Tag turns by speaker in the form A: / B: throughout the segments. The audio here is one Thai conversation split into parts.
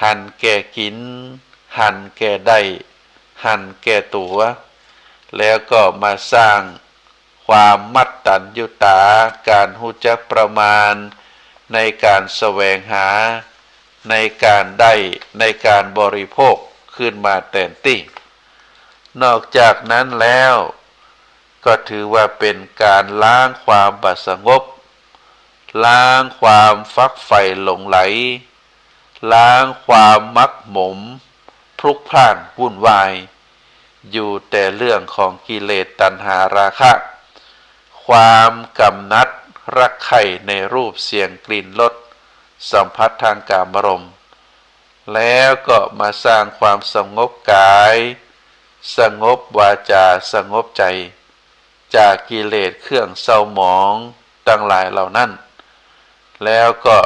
A: หันแก่กินหันแก่ได้หันแก่ตัวแล้วก็มาสร้างความมัตตัญญูตาการรู้จักประมาณในการแสวงหาในการได้ในการบริโภคขึ้นมาแต่นตินอกจากนั้นแล้วก็ถือว่าเป็นการล้างความบสงบล้างความฟักใฝ่หลงไหลล้างความมักหมมพลุกพล่านวุ่นวายอยู่แต่เรื่องของกิเลสตัณหาราคะความกำนัดรักใคร่ในรูปเสียงกลิ่นรสสัมผัสทางกามารมณ์แล้วก็มาสร้างความสงบกายสงบวาจาสงบใจจากกิเลสเครื่องเศร้าหมองทั้งหลายเหล่านั้นแล้วก็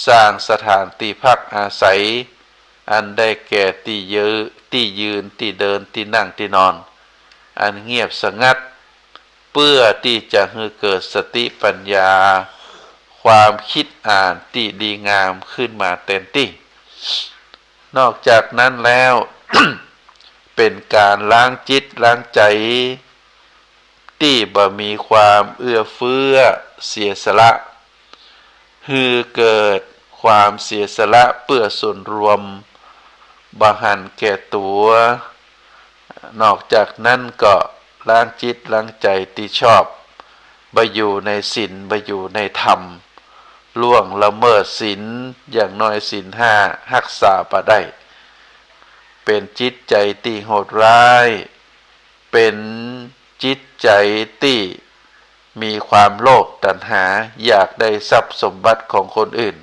A: สร้างสถานที่พักอาศัยอันได้แก่ที่ยืนที่เดินที่นั่งที่นอนอันเงียบสงัดเพื่อที่จะให้เกิดสติปัญญาความคิดอ่านที่ดีงามขึ้นมาเต็มที่นอกจากนั้นแล้ว เป็นการล้างจิตล้างใจที่บ่มีความเอื้อเฟื้อเสียสละฮือเกิดความเสียสละเพื่อส่วนรวมบ่หันแก่ตัวนอกจากนั้นก็ล้างจิตล้างใจที่ชอบบ่อยู่ในศีลบ่อยู่ในธรรมล่วงละเมิดศีลอย่างน้อยศีลห้ารักษาบ่ได้เป็นจิตใจที่โหดร้ายเป็นจิตใจที่มีความโลภตัณหาอยากได้ทรัพย์สมบัติของคนอื่น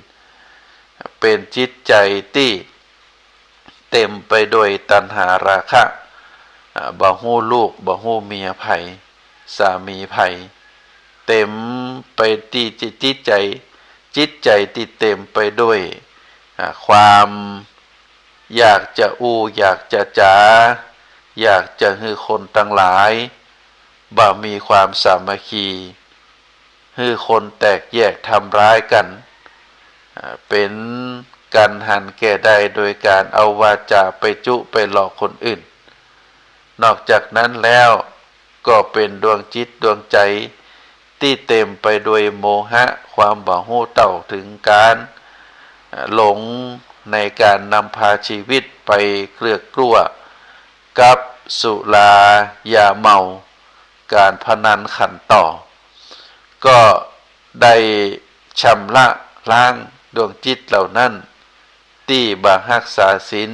A: เป็นจิตใจที่เต็มไปด้วยตัณหาราคะบ่ฮู้ลูกบ่ฮู้เมียไผสามีไผเต็มไปที่จิตใจที่เต็มไปด้วยความอยากจะอยากจะจ๋าอยากจะให้คนทั้งหลายบ่มีความสามัคคีให้คนแตกแยกทำร้ายกันเป็นการหันแก่ได้โดยการเอาวาจาไปจุไปหลอกคนอื่นนอกจากนั้นแล้วก็เป็นดวงจิตดวงใจที่เต็มไปด้วยโมหะความบ่ฮู้เท่าถึงการหลงในการนำพาชีวิตไปเกลือกกลัวกับสุรายาเมาการพนันขันต่อก็ได้ชำระล้างดวงจิตเหล่านั้นที่บ่รักษาศีล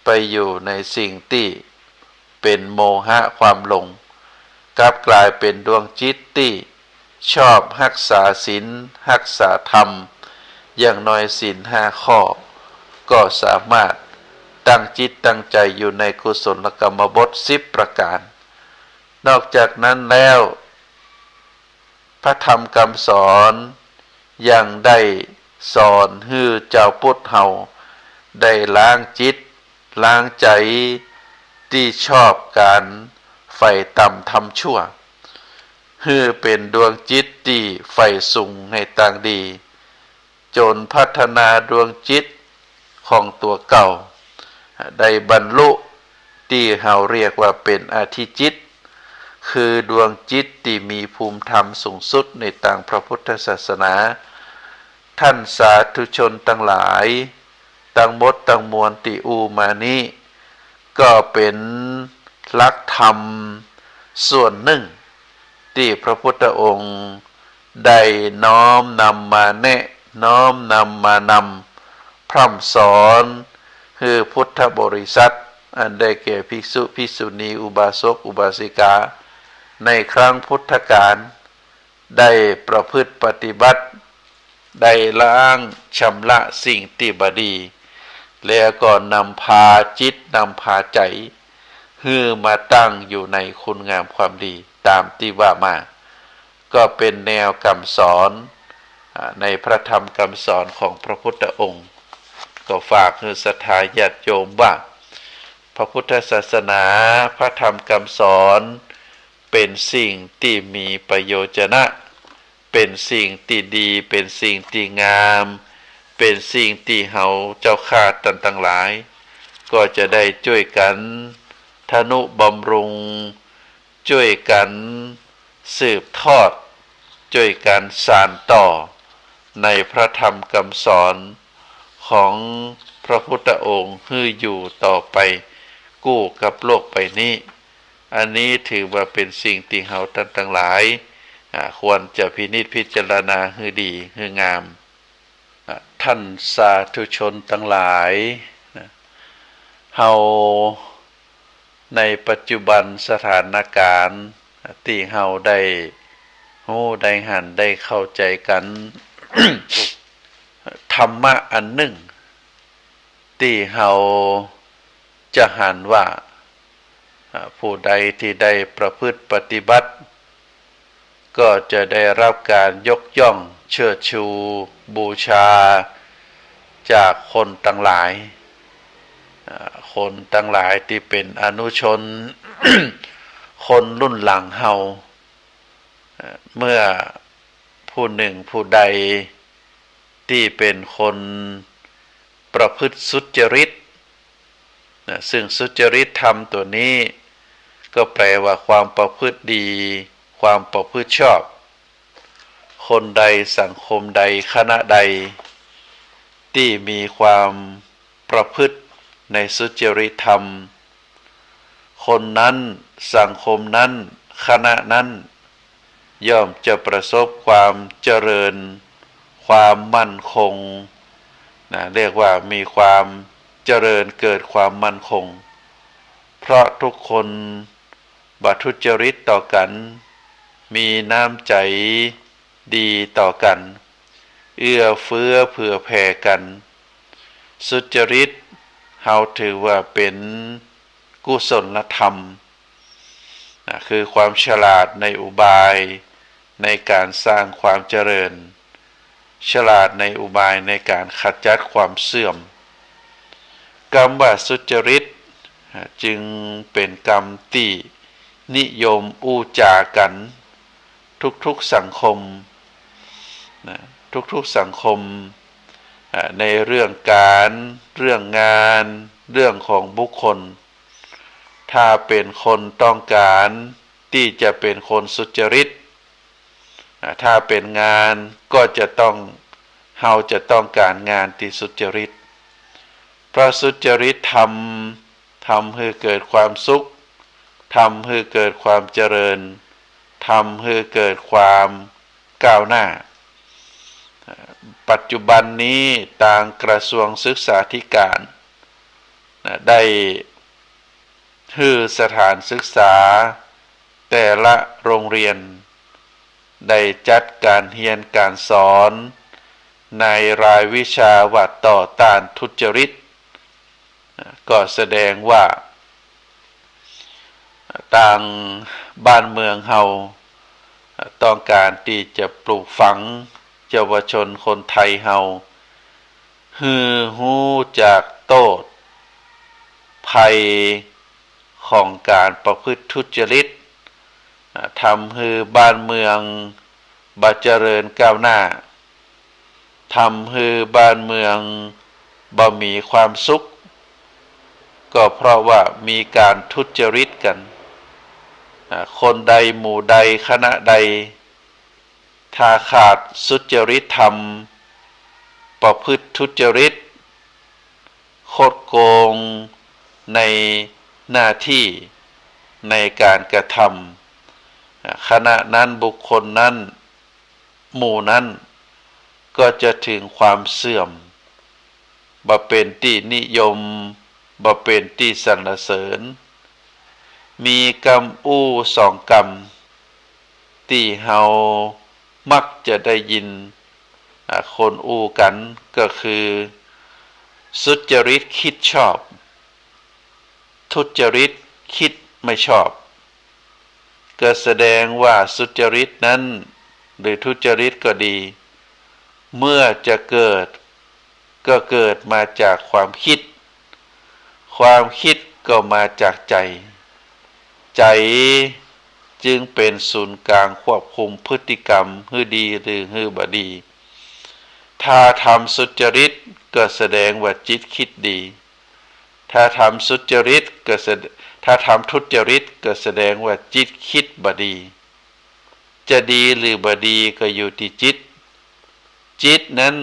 A: ไปอยู่ในสิ่งที่เป็นโมหะความหลงกลับกลายเป็นดวงจิตที่ชอบรักษาศีลรักษาธรรมอย่างน้อยศีลห้าข้อก็สามารถตั้งจิตตั้งใจอยู่ในกุศลกรรมบท10ประการนอกจากนั้นแล้วพระธรรมคำสอนยังได้สอนให้เจ้าพุทธเฮาได้ล้างจิตล้างใจที่ชอบการใฝ่ต่ำทำชั่วให้เป็นดวงจิตที่ใฝ่สูงในทางดีจนพัฒนาดวงจิตของตัวเก่าได้บรรลุที่เฮาเรียกว่าเป็นอธิจิตคือดวงจิตที่มีภูมิธรรมสูงสุดในทางพระพุทธศาสนาท่านสาธุชนทั้งหลายทั้งหมดทั้งมวลที่มานี้ก็เป็นหลักธรรมส่วนหนึ่งที่พระพุทธองค์ได้น้อมนำมาแนะน้อมนำมานำพร่ำสอนคือพุทธบริษัทอันได้แก่ภิกษุภิกษุณีอุบาสกอุบาสิกาในครั้งพุทธกาลได้ประพฤติปฏิบัติได้ล้างชำระสิ่งที่บดีแล้วก็นำพาจิตนำพาใจให้มาตั้งอยู่ในคุณงามความดีตามที่ว่ามาก็เป็นแนวคำสอนในพระธรรมคำสอนของพระพุทธองค์ก็ฝากให้ศรัทธาญาติโยมว่าพระพุทธศาสนาพระธรรมคำสอนเป็นสิ่งที่มีประโยชนะเป็นสิ่งที่ดีเป็นสิ่งที่งามเป็ เป็นสิ่งที่เฮาเจ้าข้าตันทั้งหลายก็จะได้ช่วยกันทนุบำรุงช่วยกันสืบทอดช่วยกันสานต่อในพระธรรมคำสอนของพระพุทธองค์ให้อยู่ต่อไปกู้กับโลกไปนี้อันนี้ถือว่าเป็นสิ่งที่เฮาท่านทั้งหลายควรจะพินิจพิจารณาให้ดีให้งามท่านสาธุชนทั้งหลายเฮาในปัจจุบันสถานการณ์ที่เฮาได้รู้ได้หันได้เข้าใจกัน ธรรมะอันหนึ่งที่เฮาจะหันว่าผู้ใดที่ได้ประพฤติปฏิบัติก็จะได้รับการยกย่องเชิดชูบูชาจากคนทั้งหลายคนทั้งหลายที่เป็นอนุชน คนรุ่นหลังเฮาเมื่อผู้หนึ่งผู้ใดที่เป็นคนประพฤติสุจริตซึ่งสุจริตธรรมตัวนี้ก็แปลว่าความประพฤติดีความประพฤติชอบคนใดสังคมใดคณะใดที่มีความประพฤติในสุจริตธรรมคนนั้นสังคมนั้นคณะนั้นย่อมจะประสบความเจริญความมั่นคงเรียกว่ามีความเจริญเกิดความมั่นคงเพราะทุกคนบัทุจริตต่อกันมีน้ำใจดีต่อกันเอื้อเฟื้อเผื่อแผ่กันสุจริตเฮาถือว่าเป็นกุศลธรรมคือความฉลาดในอุบายในการสร้างความเจริญฉลาดในอุบายในการขจัดความเสื่อมกรรมว่าสุจริตจึงเป็นกรรมที่นิยมอู้จากันทุกๆสังคมทุกๆสังคมในเรื่องการเรื่องงานเรื่องของบุคคลถ้าเป็นคนต้องการที่จะเป็นคนสุจริตถ้าเป็นงานก็จะต้องเฮาจะต้องการงานที่สุจริตเพราะสุจริตทำให้เกิดความสุขทำให้เกิดความเจริญทำให้เกิดความก้าวหน้าปัจจุบันนี้ทางกระทรวงศึกษาธิการได้ให้สถานศึกษาแต่ละโรงเรียนได้จัดการเรียนการสอนในรายวิชาว่าต่อต้านทุจริตก็แสดงว่าต่างบ้านเมืองเฮาต้องการที่จะปลูกฝังเยาวชนคนไทยเฮาฮือฮู้จากโทษภัยของการประพฤติทุจริตทำให้บ้านเมืองบ่เจริญก้าวหน้าทำให้บ้านเมืองบ่มีความสุขก็เพราะว่ามีการทุจริตกันคนใดหมู่ใดคณะใดถ้าขาดสุจริตธรรมประพฤติทุจริตคดโกงในหน้าที่ในการกระทำคณะนั้นบุคคลนั้นหมู่นั้นก็จะถึงความเสื่อมบ่เป็นที่นิยมบ่เป็นที่สรรเสริญมีกรรมอู้สองกรรมที่เฮามักจะได้ยินคนอู้กันก็คือสุจริตคิดชอบทุจริตคิดไม่ชอบก็แสดงว่าสุจริตนั้นหรือทุจริตก็ดีเมื่อจะเกิดก็เกิดมาจากความคิดความคิดก็มาจากใจใจจึงเป็นศูนย์กลางควบคุมพฤติกรรมให้ดีหรือให้บ่ดี ถ้าทำสุจริตก็แสดงว่าจิตคิดดีถ้าทำสุจริตก็ถ้าทำทุจริตก็แสดงว่าจิตคิดบดีจะดีหรือบดีก็อยู่ที่จิตจิตนั้น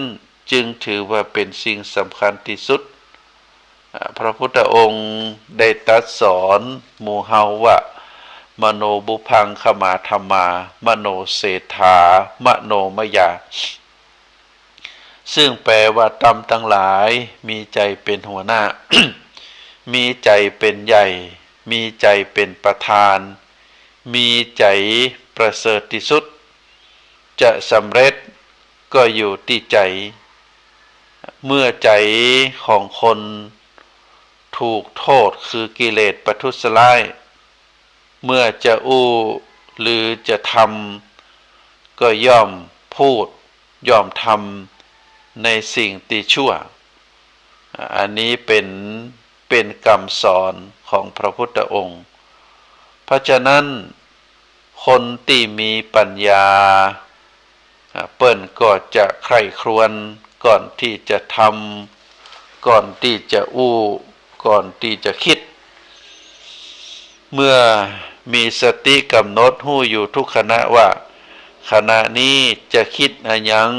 A: จึงถือว่าเป็นสิ่งสำคัญที่สุดพระพุทธองค์ได้ตรัสสอนหมู่เฮาว่ามโนบุพังขมาธรรมามโนเศรษฐามโนมยาซึ่งแปลว่าตำทั้งหลายมีใจเป็นหัวหน้า มีใจเป็นใหญ่มีใจเป็นประธานมีใจประเสริฐที่สุดจะสำเร็จก็อยู่ที่ใจเมื่อใจของคนถูกโทษคือกิเลสประทุษร้ายเมื่อจะอู้หรือจะทำก็ย่อมพูดย่อมทำในสิ่งที่ชั่วอันนี้เป็นคำสอนของพระพุทธองค์เพราะฉะนั้นคนที่มีปัญญาเปิ้นก็จะใคร่ครวญก่อนที่จะทำก่อนที่จะอู้ก่อนที่จะคิดเมื่อมีสติกำหนดรู้อยู่ทุกขณะว่าขณะนี้จะคิดอะไรยัง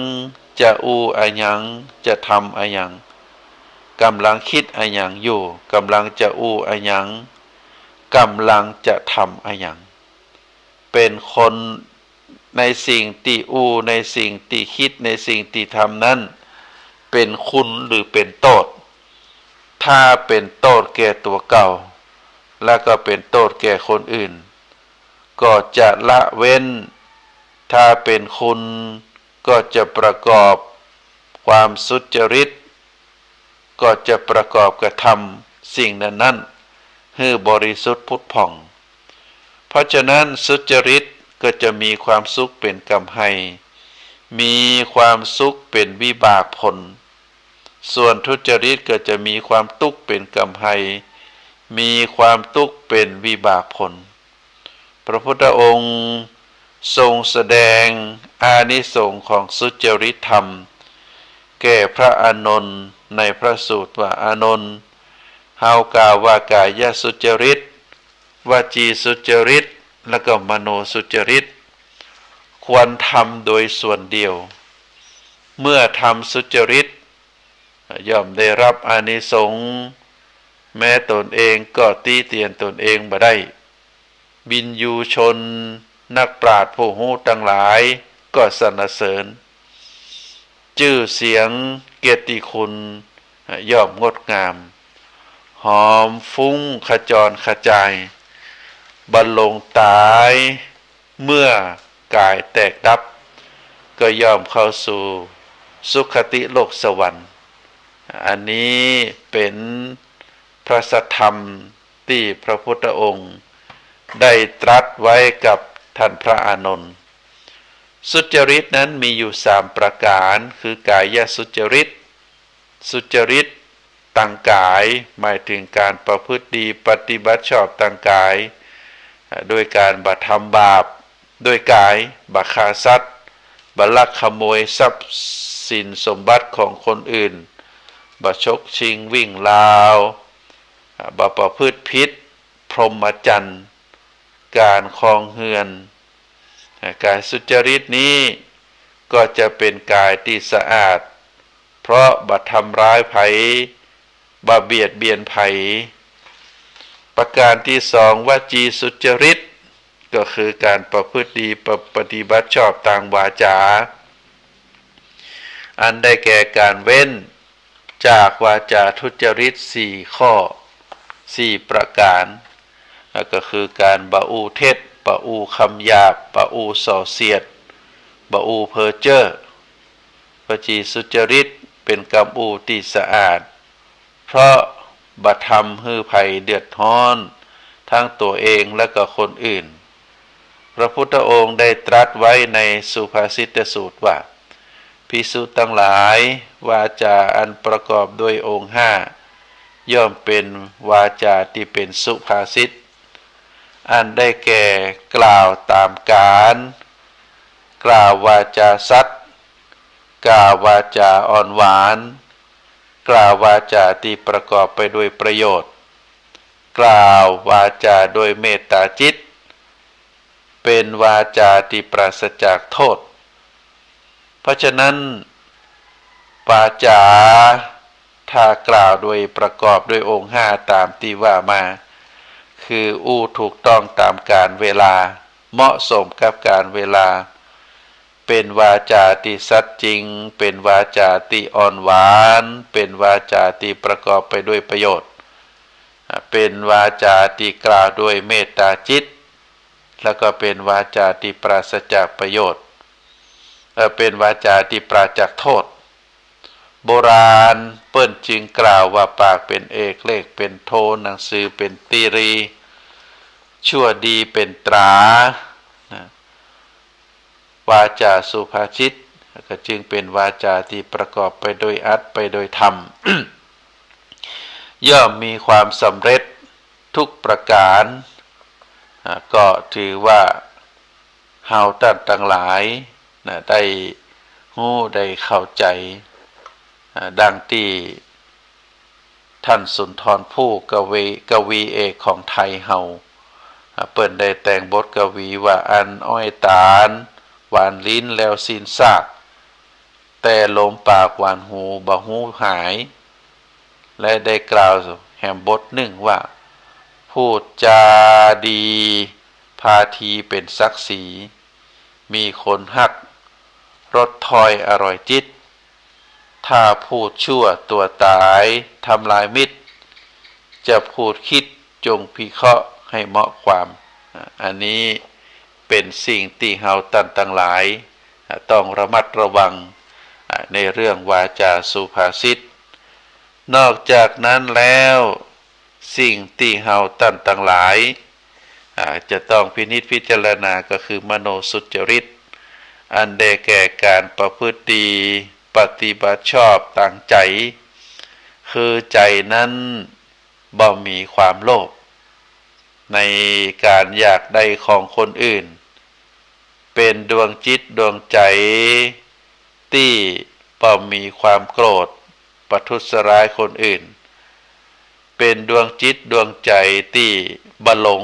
A: จะอู้อะไรยังจะทำอะไรยังกำลังคิดอะไรยังอยู่กำลังจะอู้อะไรยังกำลังจะทำอะไรยังเป็นคนในสิ่งที่อู้ในสิ่งที่คิดในสิ่งที่ทำนั้นเป็นคุณหรือเป็นโทษถ้าเป็นโทษแก่ตัวเก่าแล้วก็เป็นโทษแก่คนอื่นก็จะละเว้นถ้าเป็นคุณก็จะประกอบความสุจริตก็จะประกอบกระทำสิ่งนั้นให้บริสุทธิ์ผุดผ่องเพราะฉะนั้นสุจริตก็จะมีความสุขเป็นกำไห้มีความสุขเป็นวิบากผลส่วนทุจริตก็จะมีความทุกข์เป็นกำไห้มีความทุกข์เป็นวิบากผลพระพุทธองค์ทรงแสดงอานิสงส์ของสุจริตธรรมแก่พระอานนท์ในพระสูตรว่าอานนท์เฮากล่าวว่ากายสุจริตวจีสุจริตและก็มโนสุจริตควรทำโดยส่วนเดียวเมื่อทำสุจริตย่อมได้รับอานิสงส์แม้ตนเองก็ตีเตียนตนเองบ่ได้วินยูชนนักปราชญ์ผู้รู้ทั้งหลายก็สรรเสริญชื่อเสียงเกียรติคุณย่อมงดงามหอมฟุ้งขจรขจายบรรลงตายเมื่อกายแตกดับก็ย่อมเข้าสู่สุคติโลกสวรรค์อันนี้เป็นพระสัทธรรมที่พระพุทธองค์ได้ตรัสไว้กับท่านพระอานนท์สุจริตนั้นมีอยู่3ประการคือกายสุจริตสุจริตทางกายหมายถึงการประพฤติดีปฏิบัติชอบทางกายโดยการบ่ทำบาปโดยกายบ่ฆ่าสัตว์บ่ลักขโมยทรัพย์สินสมบัติของคนอื่นบ่ฉกชิงวิ่งราวบ่ประพฤติผิดพรหมจรรย์การครองเฮือนกายสุจริตนี้ก็จะเป็นกายที่สะอาดเพราะบ่ทำร้ายไผบ่เบียดเบียนไผประการที่2วจีสุจริตก็คือการประพฤติดีปฏิบัติชอบทางวาจาอันได้แก่การเว้นจากวาจาทุจริต4ข้อ4ประการก็คือการบ่อู้เท็จบ่อู้คำหยาบบ่อู้ส่อเสียดบ่อู้เพ้อเจ้อวจีสุจริตเป็นคำอู้ที่สะอาดเพราะบ่ทำให้ไผเดือดร้อนทั้งตัวเองและก็คนอื่นพระพุทธองค์ได้ตรัสไว้ในสุภาษิตสูตรว่าภิกษุทั้งหลายวาจาอันประกอบด้วยองค์5ย่อมเป็นวาจาที่เป็นสุภาษิตอันได้แก่กล่าวตามการกล่าววาจาสัตย์ กล่าววาจาอ่อนหวานกล่าววาจาที่ประกอบไปด้วยประโยชน์กล่าววาจาโดยเมตตาจิตเป็นวาจาที่ปราศจากโทษเพราะฉะนั้นวาจาถ้ากล่าวโดยประกอบด้วยองค์ห้าตามที่ว่ามาคืออู้ถูกต้องตามกาลเวลาเหมาะสมกับกาลเวลาเป็นวาจาที่สัตย์จริงเป็นวาจาที่อ่อนหวานเป็นวาจาที่ประกอบไปด้วยประโยชน์เป็นวาจาที่กล่าวด้วยเมตตาจิตแล้วก็เป็นวาจาที่ปราศจากประโยชน์เป็นวาจาที่ปราศจากโทษโบราณเปิ้นจึงกล่าวว่าปากเป็นเอกเลขเป็นโทหนังสือเป็นตีรีชั่วดีเป็นตราวาจาสุภาษิตก็จึงเป็นวาจาที่ประกอบไปโดยอัตไปโดยธรรม ย่อมมีความสำเร็จทุกประการก็ถือว่าเฮาท่านทั้งหลายได้ฮู้ได้เข้าใจดังที่ท่านสุนทรภู่กวีเอกของไทยเฮาเปิ้นได้แต่งบทกวีว่าอันอ้อยตาลหวานลิ้นแล้วสิ้นซากแต่ลมปากหวานหูบ่หูหายและได้กล่าวแห่งบทหนึ่งว่าพูดจาดีพาทีเป็นศักดิ์ศรีมีคนฮักรสทอยอร่อยจิตถ้าพูดชั่วตัวตายทำลายมิตรจะพูดคิดจงพิเคราะห์ให้เหมาะความอันนี้เป็นสิ่งที่เฮาท่านทั้งหลายต้องระมัดระวังในเรื่องวาจาสุภาษิตนอกจากนั้นแล้วสิ่งที่เฮาท่านทั้งหลายจะต้องพินิจพิจารณาก็คือมโนสุจริตอันได้แก่การประพฤติดีปฏิบัติชอบตั้งใจคือใจนั้นบ่มีความโลภในการอยากได้ของคนอื่นเป็นดวงจิตดวงใจที่บ่มีความโกรธประทุษร้ายคนอื่นเป็นดวงจิตดวงใจที่บ่หลง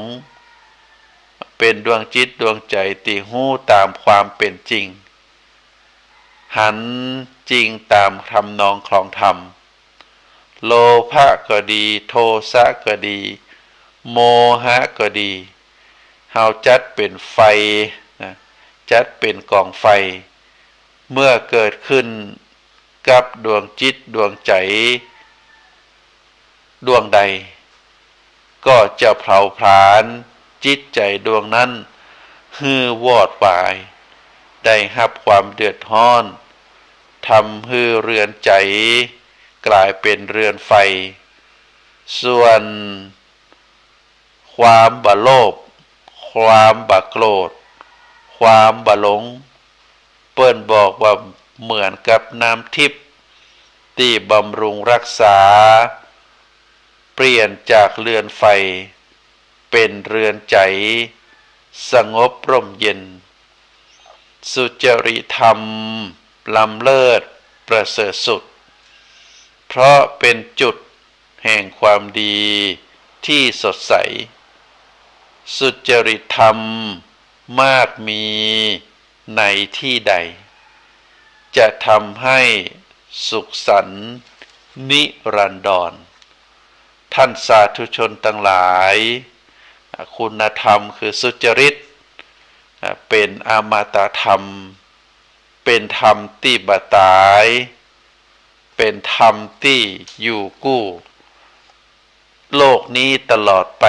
A: เป็นดวงจิตดวงใจที่ฮู้ตามความเป็นจริงหันจริงตามทำนองคลองธรรมโลภะก็ดีโทสะก็ดีโมหะก็ดีเฮาจัดเป็นไฟจัดเป็นกองไฟเมื่อเกิดขึ้นกับดวงจิตดวงใจดวงใดก็จะเผาผลาญจิตใจดวงนั้นฮือวอดวายได้รับความเดือดร้อนทำให้เรือนใจกลายเป็นเรือนไฟส่วนความบ่โลภความบ่โกรธความบ่หลงเปิ้นบอกว่าเหมือนกับน้ำทิพย์ที่บำรุงรักษาเปลี่ยนจากเรือนไฟเป็นเรือนใจสงบร่มเย็นสุจริตธรรมล้ำเลิศประเสริฐสุดเพราะเป็นจุดแห่งความดีที่สดใสสุจริตธรรมมากมีในที่ใดจะทำให้สุขสันต์นิรันดรท่านสาธุชนทั้งหลายคุณธรรมคือสุจริตเป็นอมตะธรรมเป็นธรรมที่บ่ตายเป็นธรรมที่อยู่กู้โลกนี้ตลอดไป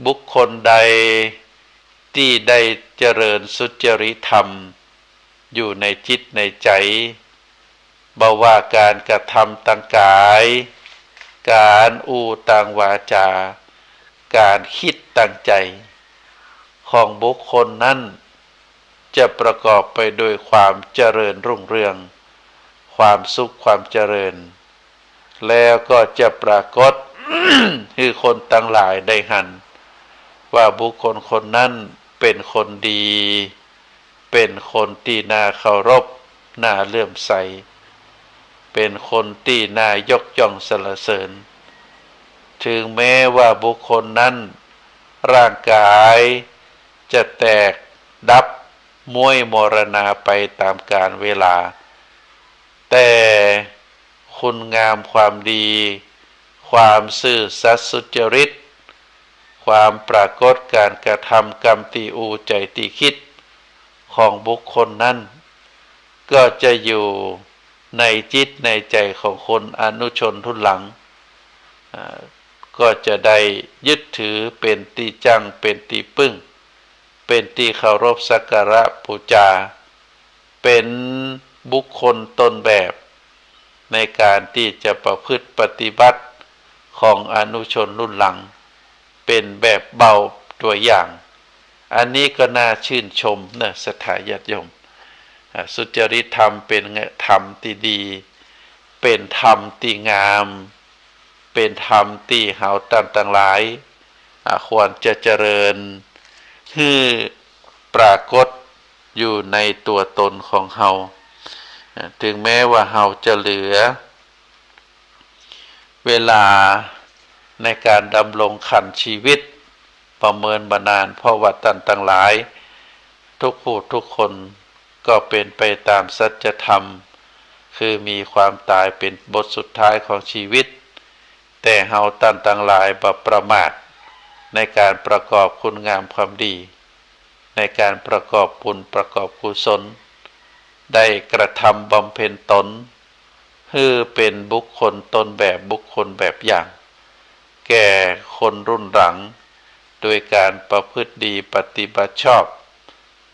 A: บุคคลใดที่ได้เจริญสุจริตธรรมอยู่ในจิตในใจบ่ว่าการกระทำทางกายการอู้ทางวาจาการคิดตั้งใจของบุคคลนั้นจะประกอบไปด้วยความเจริญรุ่งเรืองความสุขความเจริญแล้วก็จะปรากฏ คือคนทั้งหลายได้หันว่าบุคคลคนนั้นเป็นคนดีเป็นคนที่น่าเคารพ น่าเลื่อมใสเป็นคนที่น่ายกย่องสรรเสริญถึงแม้ว่าบุคคลนั้นร่างกายจะแตกดับม้วยมรณาไปตามกาลเวลาแต่คุณงามความดีความซื่อสัตย์สุจริตความปรากฏการกระทำกรรมตีอูใจตีคิดของบุคคลนั้นก็จะอยู่ในจิตในใจของคนอนุชนทุนหลังก็จะได้ยึดถือเป็นที่จังเป็นที่พึ่งเป็นที่เคารพสักการะบูชาเป็นบุคคลต้นแบบในการที่จะประพฤติปฏิบัติของอนุชนรุ่นหลังเป็นแบบเบาตัวอย่างอันนี้ก็น่าชื่นชมนะศรัทธาญาติโยมสุจริตธรรมเป็นธรรมที่ดีเป็นธรรมที่งามเป็นธรรมที่เฮาต่างหลายควรจะเจริญให้ปรากฏอยู่ในตัวตนของเฮาถึงแม้ว่าเฮาจะเหลือเวลาในการดำรงขันชีวิตประเมินบานานเพราะว่าต่างหลายทุกผู้ทุกคนก็เป็นไปตามสัจธรรมคือมีความตายเป็นบทสุดท้ายของชีวิตแต่เฮาต่างหลายบ่ประมาทในการประกอบคุณงามความดีในการประกอบบุญประกอบกุศลได้กระทำบำเพ็ญตนให้เป็นบุคคลต้นแบบบุคคลแบบอย่างแก่คนรุ่นหลังโดยการประพฤติดีปฏิบัติชอบ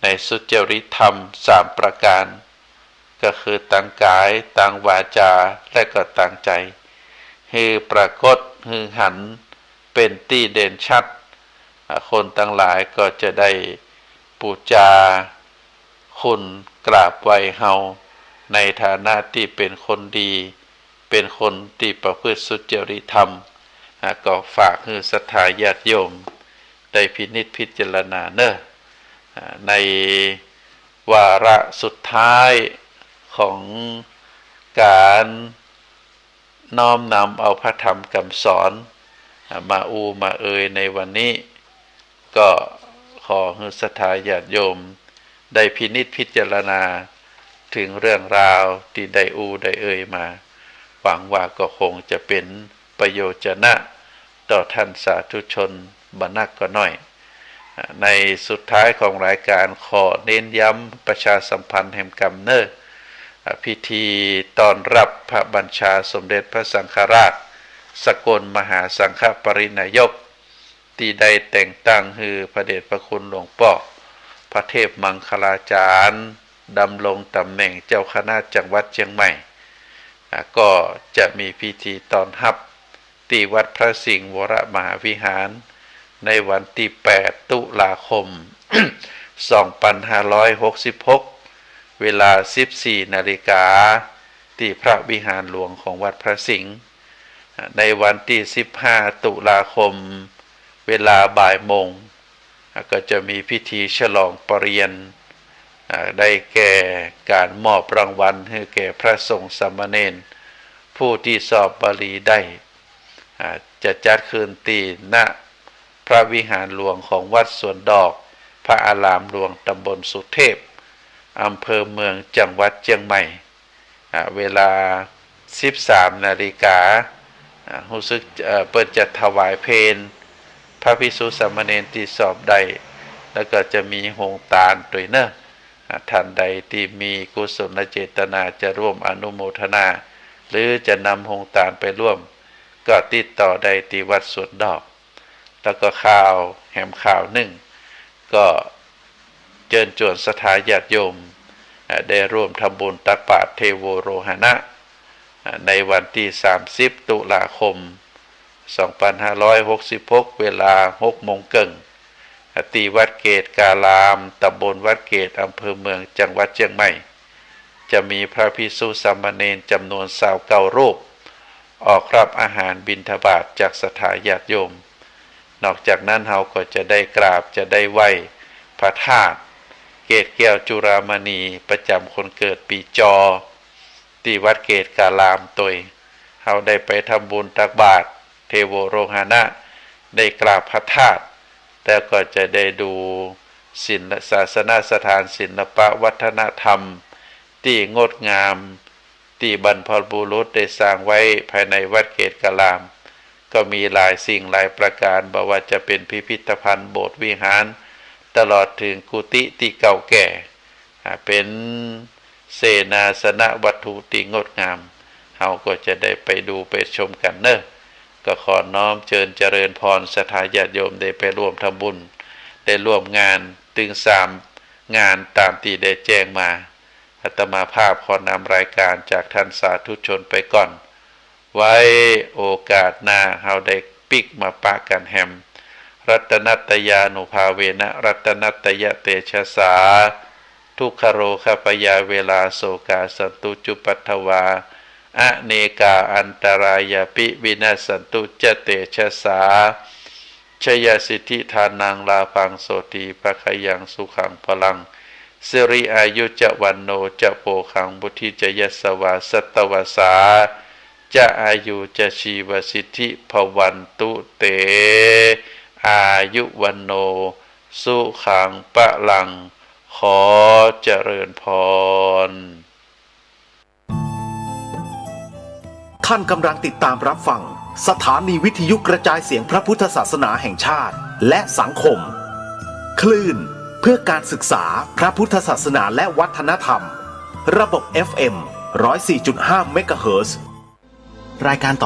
A: ในสุจริตธรรม3ประการก็คือตั้งกายตั้งวาจาและก็ตั้งใจให้ปรากฏให้หันเป็นที่เด่นชัดคนทั้งหลายก็จะได้บูชาคุณกราบไหว้เฮาในฐานะที่เป็นคนดีเป็นคนที่ประพฤติสุจริตธรรมก็ฝากให้ศรัทธาญาติโยมได้พินิจพิจารณาเนอะในวาระสุดท้ายของการน้อมนำเอาพระธรรมคำสอนมามาในวันนี้ก็ขอให้ศรัทธาญาติโยมได้พินิจพิจารณาถึงเรื่องราวที่ได้ได้มาหวังว่าก็คงจะเป็นประโยชนะต่อท่านสาธุชนบ่นักก็น้อยในสุดท้ายของรายการขอเน้นย้ำประชาสัมพันธ์แห่งกำเนิดพิธีต้อนรับพระบัญชาสมเด็จพระสังฆราชสกลมหาสังฆปรินายกที่ได้แต่งตั้งให้พระเดชพระคุณหลวงพ่อพระเทพมังคลาจารย์ดำรงตำแหน่งเจ้าคณะจังหวัดเชียงใหม่ก็จะมีพิธีต้อนรับที่วัดพระสิงห์วรมหาวิหารในวันที่8ตุลาคม 2566 เวลา 14 นาฬิกาที่พระวิหารหลวงของวัดพระสิงห์ในวันที่15 ตุลาคมเวลาบ่ายโมงก็จะมีพิธีฉลองปริญญาได้แก่การมอบรางวัลให้แก่พระสงฆ์สามเณรผู้ที่สอบบาลีได้จะจัดขึ้นที่ณพระวิหารหลวงของวัดสวนดอกพระอารามหลวงตำบลสุเทพอำเภอเมืองจังหวัดเชียงใหม่เวลา 13 นาฬิการู้สึกเปิดจัดถวายเพลพระภิกษุสามเณรที่สอบได้แล้วก็จะมีโฮงตาลด้วยเนอะท่านใดที่มีกุศลเจตนาจะร่วมอนุโมทนาหรือจะนำโฮงตาลไปร่วมก็ติดต่อได้ที่วัดสวนดอกแล้วก็ข่าวแหมข่าวหนึ่งก็เชิญชวนศรัทธาญาติโยมได้ร่วมทำบุญตักบาตรเทโวโรหณะในวันที่ 30 ตุลาคม 2566 เวลา 6 โมงครึ่งที่วัดเกตการามตำบลวัดเกตอำเภอเมืองจังหวัดเชียงใหม่จะมีพระภิกษุสามเณรจำนวน29 รูปออกรับอาหารบิณฑบาตจากศรัทธาญาติโยมนอกจากนั้นเราก็จะได้กราบจะได้ไหว้พระธาตุ เกตแก้วจุรามณีประจำคนเกิดปีจอที่วัดเกตกาลามตยเฮาได้ไปทำบุญตักบาตรเทโวโรหานะได้กราบพระธาตุแต่ก็จะได้ดูศาสนสถานศิลปวัฒนธรรมที่งดงามที่บรรพบุรุษได้สร้างไว้ภายในวัดเกตกาลามก็มีหลายสิ่งหลายประการบ่ว่าจะเป็นพิพิธภัณฑ์โบสถ์วิหารตลอดถึงกุฏิที่เก่าแก่เป็นเสนาสนะวัตถุที่งดงามเฮาก็จะได้ไปดูไปชมกันเนอะก็ขอน้อมเชิญเจริญพรศรัทธาญาติโยมได้ไปร่วมทำบุญได้ร่วมงานถึง3งานตามที่ได้แจ้งมาอาตมาภาพขอนำรายการจากท่านสาธุชนไปก่อนไว้โอกาสหน้าเฮาได้ปิกมาปะกันแฮมรัตนัตยานุภาเวนะรัตนัตยเตชะสาทุกขโรคปยาเวลาโสกาสันตุจุปัฏฐวาอเนกาอันตรายาปิวินาสันตุจเตชะสาชยสิทธิทานังลาภังโสติภคยังสุขังพลังสิริอายุจะวันโนจะโปขังบุธิจะยัสวาสัตวสาจะอายุจะชีวสิทธิภวันตุเตอายุวันโนสุขังปะลังขอเจริญพร
B: ท่านกำลังติดตามรับฟังสถานีวิทยุกระจายเสียงพระพุทธศาสนาแห่งชาติและสังคมคลื่นเพื่อการศึกษาพระพุทธศาสนาและวัฒนธรรมระบบ FM 104.5 เมกะเฮิรตซ์รายการต่อ